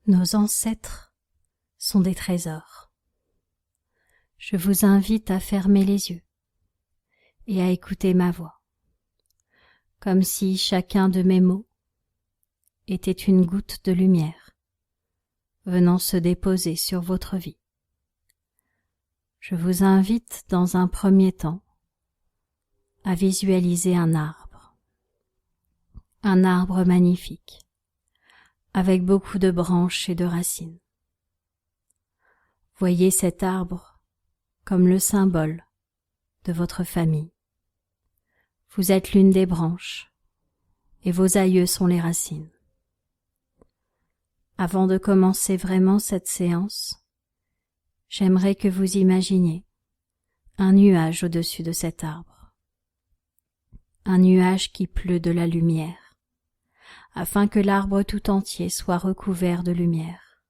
Nos ancêtres sont des trésors. Je vous invite à fermer les yeux et à écouter ma voix, comme si chacun de mes mots était une goutte de lumière venant se déposer sur votre vie. Je vous invite dans un premier temps à visualiser un arbre magnifique, avec beaucoup de branches et de racines. Voyez cet arbre comme le symbole de votre famille. Vous êtes l'une des branches et vos aïeux sont les racines. Avant de commencer vraiment cette séance, j'aimerais que vous imaginiez un nuage au-dessus de cet arbre. Un nuage qui pleut de la lumière, afin que l'arbre tout entier soit recouvert de lumière.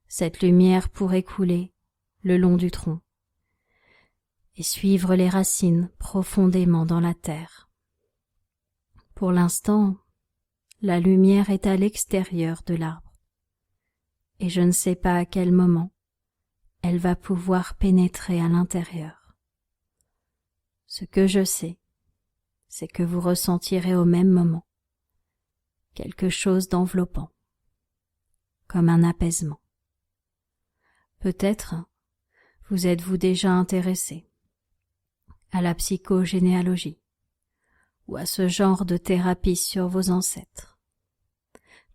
Cette lumière pourrait couler le long du tronc et suivre les racines profondément dans la terre. Pour l'instant, la lumière est à l'extérieur de l'arbre et je ne sais pas à quel moment elle va pouvoir pénétrer à l'intérieur. Ce que je sais, c'est que vous ressentirez au même moment quelque chose d'enveloppant, comme un apaisement. Peut-être vous êtes-vous déjà intéressé à la psychogénéalogie ou à ce genre de thérapie sur vos ancêtres.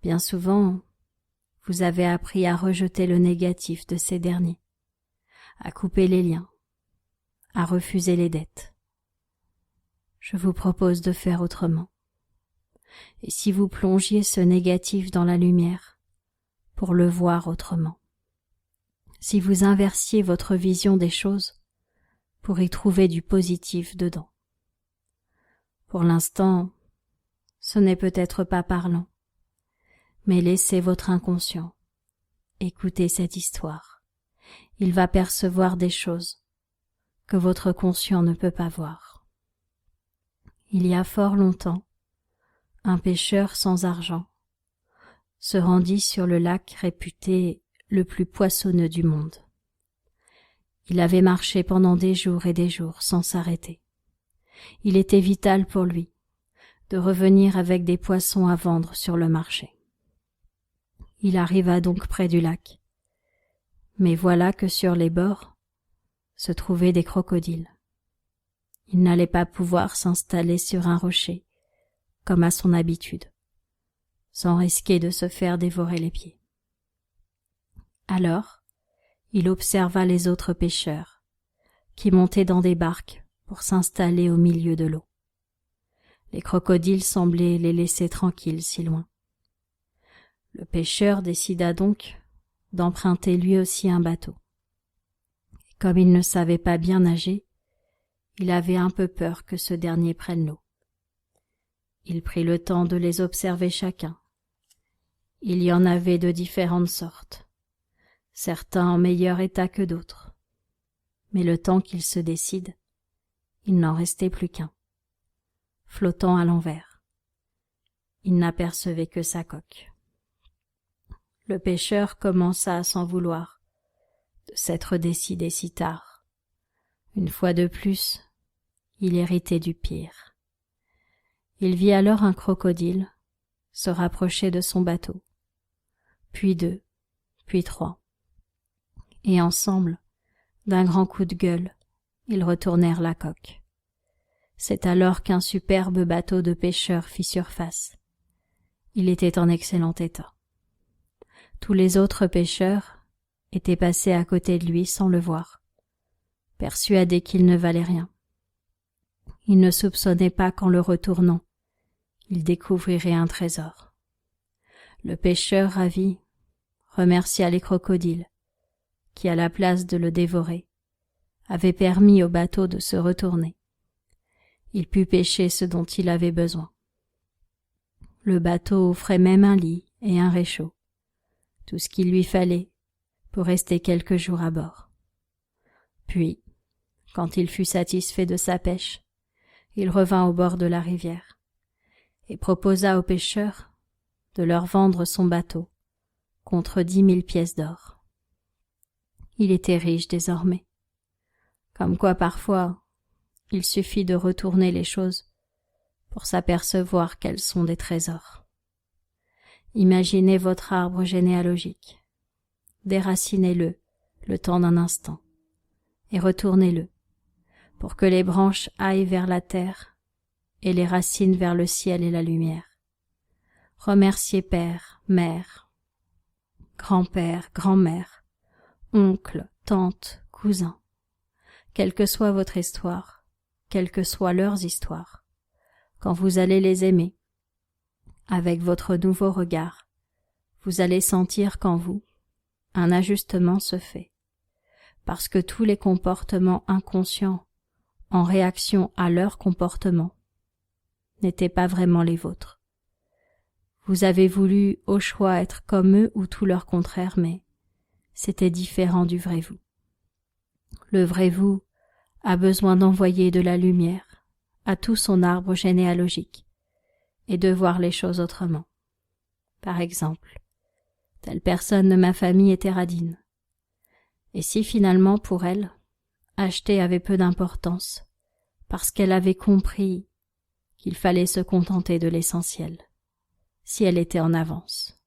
Bien souvent, vous avez appris à rejeter le négatif de ces derniers, à couper les liens, à refuser les dettes. Je vous propose de faire autrement. Et si vous plongiez ce négatif dans la lumière pour le voir autrement, si vous inversiez votre vision des choses pour y trouver du positif dedans. Pour l'instant, ce n'est peut-être pas parlant, mais laissez votre inconscient écouter cette histoire. Il va percevoir des choses que votre conscient ne peut pas voir. Il y a fort longtemps, un pêcheur sans argent se rendit sur le lac réputé le plus poissonneux du monde. Il avait marché pendant des jours et des jours sans s'arrêter. Il était vital pour lui de revenir avec des poissons à vendre sur le marché. Il arriva donc près du lac, mais voilà que sur les bords se trouvaient des crocodiles. Il n'allait pas pouvoir s'installer sur un rocher, comme à son habitude, sans risquer de se faire dévorer les pieds. Alors, il observa les autres pêcheurs, qui montaient dans des barques pour s'installer au milieu de l'eau. Les crocodiles semblaient les laisser tranquilles si loin. Le pêcheur décida donc d'emprunter lui aussi un bateau. Et comme il ne savait pas bien nager, il avait un peu peur que ce dernier prenne l'eau. Il prit le temps de les observer chacun. Il y en avait de différentes sortes, certains en meilleur état que d'autres. Mais le temps qu'il se décide, il n'en restait plus qu'un, flottant à l'envers. Il n'apercevait que sa coque. Le pêcheur commença à s'en vouloir de s'être décidé si tard. Une fois de plus, il héritait du pire. Il vit alors un crocodile se rapprocher de son bateau, puis deux, puis trois. Et ensemble, d'un grand coup de gueule, ils retournèrent la coque. C'est alors qu'un superbe bateau de pêcheurs fit surface. Il était en excellent état. Tous les autres pêcheurs étaient passés à côté de lui sans le voir, persuadés qu'il ne valait rien. Ils ne soupçonnaient pas qu'en le retournant, il découvrirait un trésor. Le pêcheur ravi remercia les crocodiles, qui, à la place de le dévorer, avaient permis au bateau de se retourner. Il put pêcher ce dont il avait besoin. Le bateau offrait même un lit et un réchaud, tout ce qu'il lui fallait pour rester quelques jours à bord. Puis, quand il fut satisfait de sa pêche, il revint au bord de la rivière et proposa aux pêcheurs de leur vendre son bateau contre 10 000 pièces d'or. Il était riche désormais. Comme quoi parfois, il suffit de retourner les choses pour s'apercevoir qu'elles sont des trésors. Imaginez votre arbre généalogique. Déracinez-le le temps d'un instant et retournez-le pour que les branches aillent vers la terre et les racines vers le ciel et la lumière. Remerciez père, mère, grand-père, grand-mère, oncle, tante, cousin. Quelle que soit votre histoire, quelles que soient leurs histoires, quand vous allez les aimer, avec votre nouveau regard, vous allez sentir qu'en vous, un ajustement se fait, parce que tous les comportements inconscients en réaction à leur comportement n'étaient pas vraiment les vôtres. Vous avez voulu au choix être comme eux ou tout leur contraire, mais c'était différent du vrai vous. Le vrai vous a besoin d'envoyer de la lumière à tout son arbre généalogique et de voir les choses autrement. Par exemple, telle personne de ma famille était radine. Et si finalement pour elle, acheter avait peu d'importance, parce qu'elle avait compris qu'il fallait se contenter de l'essentiel, si elle était en avance.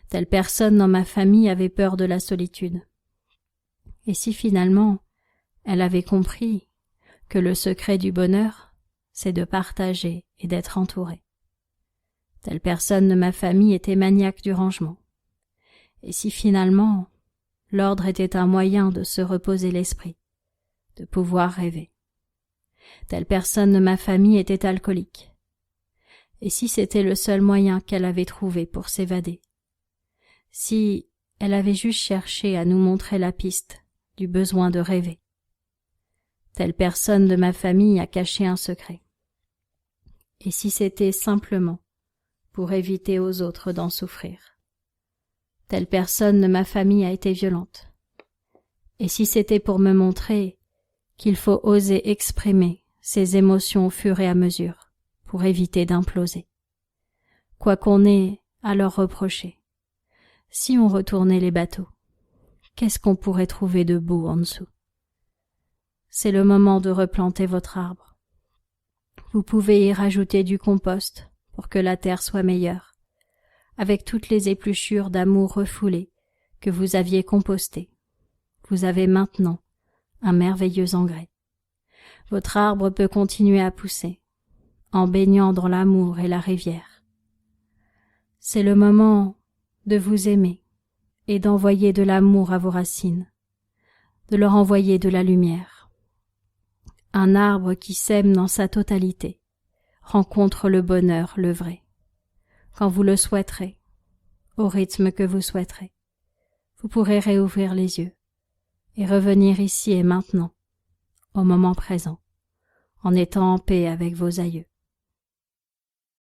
Telle personne dans ma famille avait peur de la solitude. Et si finalement, elle avait compris que le secret du bonheur, c'est de partager et d'être entourée. Telle personne de ma famille était maniaque du rangement. Et si finalement, l'ordre était un moyen de se reposer l'esprit, de pouvoir rêver. Telle personne de ma famille était alcoolique. Et si c'était le seul moyen qu'elle avait trouvé pour s'évader? Si elle avait juste cherché à nous montrer la piste du besoin de rêver? Telle personne de ma famille a caché un secret. Et si c'était simplement pour éviter aux autres d'en souffrir? Telle personne de ma famille a été violente. Et si c'était pour me montrer qu'il faut oser exprimer ses émotions au fur et à mesure pour éviter d'imploser? Quoi qu'on ait à leur reprocher, si on retournait les bateaux, qu'est-ce qu'on pourrait trouver de beau en dessous? C'est le moment de replanter votre arbre. Vous pouvez y rajouter du compost pour que la terre soit meilleure, avec toutes les épluchures d'amour refoulées que vous aviez compostées. Vous avez maintenant un merveilleux engrais. Votre arbre peut continuer à pousser, en baignant dans l'amour et la rivière. C'est le moment de vous aimer et d'envoyer de l'amour à vos racines, de leur envoyer de la lumière. Un arbre qui sème dans sa totalité rencontre le bonheur, le vrai. Quand vous le souhaiterez, au rythme que vous souhaiterez, vous pourrez réouvrir les yeux et revenir ici et maintenant, au moment présent, en étant en paix avec vos aïeux.